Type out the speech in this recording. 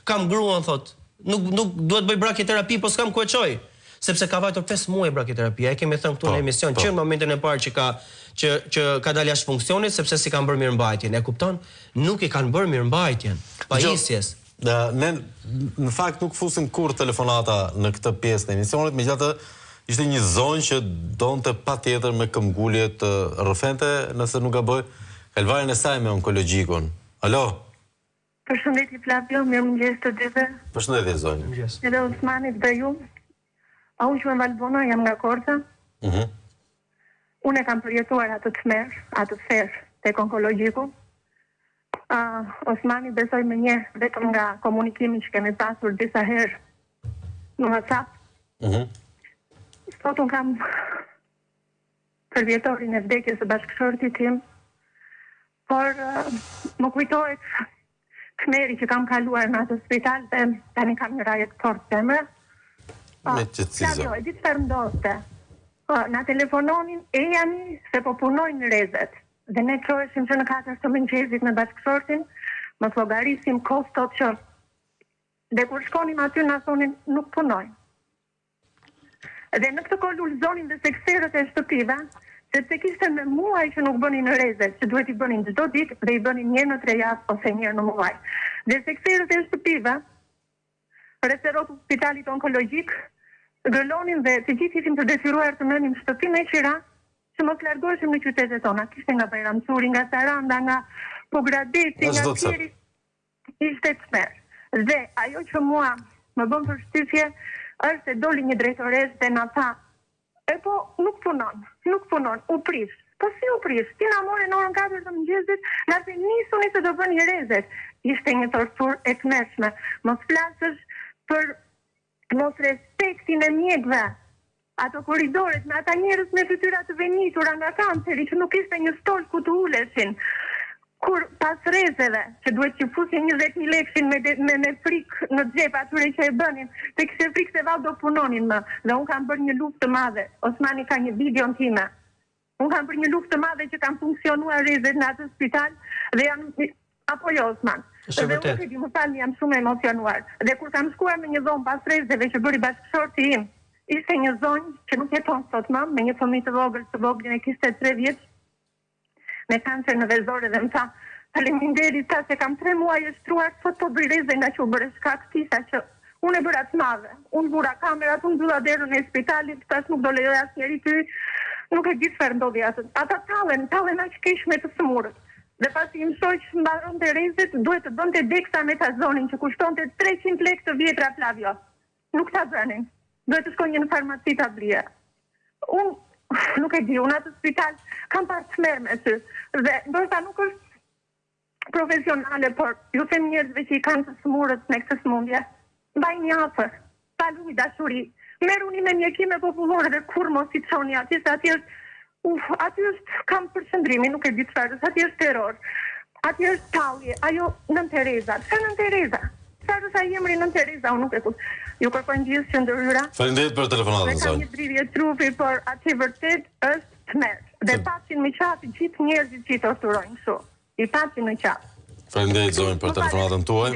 kam gruan, thot, nuk duhet bëj brakjeterapi, po s'kam ku e çoj. Sepse ka vajtur 5 muaj brakjeterapia. E kemi thënë këtu në emision që në momentin e parë që ka dalë jashtë funksionit sepse si kanë bërë mirëmbajtjen. E kupton? Nuk i kanë bërë mirëmbajtjen. Pajisjes. Ne në fakt nuk fusim kur telefonata në këtë pjesë të emisionit, megjithatë ishte një zonjë që donte patjetër me këmbgulje të rrëfente, nëse nuk gaboj, kalvarin e saj me onkologjikun. Alo. Përshëndetje Flavio, mirëmëngjes të dyve. Përshëndetje zonjë. Edhe Osmanit dhe ju. Unë që me Valbona, jam nga Korça. Unë e kam përjetuar atë të smerë, atë të ferë tek onkologjiku. Osmani besoj me një vetëm nga komunikimin që kemi pasur disa herë në WhatsApp. Sot unë kam përvjetorin e vdekjes së bashkëshortit tim, por më kujtohet kmeri që kam kaluar në atë spital dhe tani kam një rajet fort zemre. Flavio, e ditë çfarë ndodhte? Na telefononin e jani se po punojnë rrezet. Dhe ne qoheshim që në 4 të mëngjesit me bashkëshortin, më llogarisim kostot që dhe kur shkonim aty na thonin nuk punojnë. Dhe në këtë kohë ulzonin dhe sekserët e shtëpive, sepse kishte me muaj që nuk bënin rrezet, që duhet i bënin çdo ditë dhe i bënin një në 3 javë ose një në muaj. Dhe sekserët e shtëpive, referohet spitalit onkologjik, gëlonin dhe të gjithë ishim të detyruar të merrnim shtëpinë e qira, që mos largoheshim në qytetet tona. Kishte nga Bajramçuri, nga Saranda, nga Pogradeci, nga Piri, ishte smerë. Dhe ajo që mua më bën përshtypje është se doli një drejtores dhe na tha, po nuk punon, u prish. Po si u prish? Ti na morën në orën 4 të mëngjesit, na se nisuni se do bëni rrezet. Ishte një torturë e tmerrshme. Mos flasësh për mos respektin e mjekëve. Ato koridoret me ata njerëz me fytyra të venitura nga kanceri që nuk ishte një stol ku të uleshin. Kur pas rrezeve, që duhet që fusin 20.000 lekëshin me frikë në xhep atyre që e bënin, se kishte frikë se vallë do punonin më. Dhe unë kam bërë një luftë të madhe. Osmani ka një videon time. Unë kam bërë një luftë të madhe që kam funksionuar rrezet në atë spital dhe janë apo jo Osman. Dhe unë që më falni jam shumë emocionuar. Dhe kur kam shkuar në një dhomë pas rrezeve që bëri bashkëshorti im, ishte një zonjë që nuk jeton sot më, me një fëmijë të vogël e kishte 3 vjeç, me kancer në vezore dhe më tha, faleminderit ta se kam 3 muaj e shtruar, sot po bëj rreze nga që u bëre shkak tisa që unë e bëra të madhe. Unë bura kamerat, unë mbylla derën e spitalit, tash nuk do lejoj asnjëri ty, nuk e di çfarë ndodhi atë. Ata tallen aq keq me të smurët. Dhe pasi im shoq mbaronte rrezet, duhet të bënte deksa me tazonin që kushtonte 300 lekë të vjetra Flavio. Nuk ta bënin. Duhet të shkojnë në farmaci ta blije. Unë nuk e di, unë atë spital kam parë smerë me ty. Dhe ndoshta nuk është profesionale, por ju them njerëzve që i kanë të smurët me këtë smundje. Mbajni afër, paluni dashuri. Merruni me mjekime popullore dhe kur mos i çoni aty, se aty është kam përshëndrimi, nuk e di çfarë, aty është terror. Aty është tallje, ajo Nën Tereza. Çfarë Nën Tereza? Çfarë sa jemri Nën Tereza, unë nuk e kuptoj. Ju kërkojnë gjithë që ndërhyra. Faleminderit për telefonatën, zonjë. Ka një dridhje trupi, por aty vërtet është tmerr. Dhe pacin me qafi gjithë njerëzit që i torturojnë kështu. I pacin në qafë. Faleminderit zonjë për telefonatën tuaj.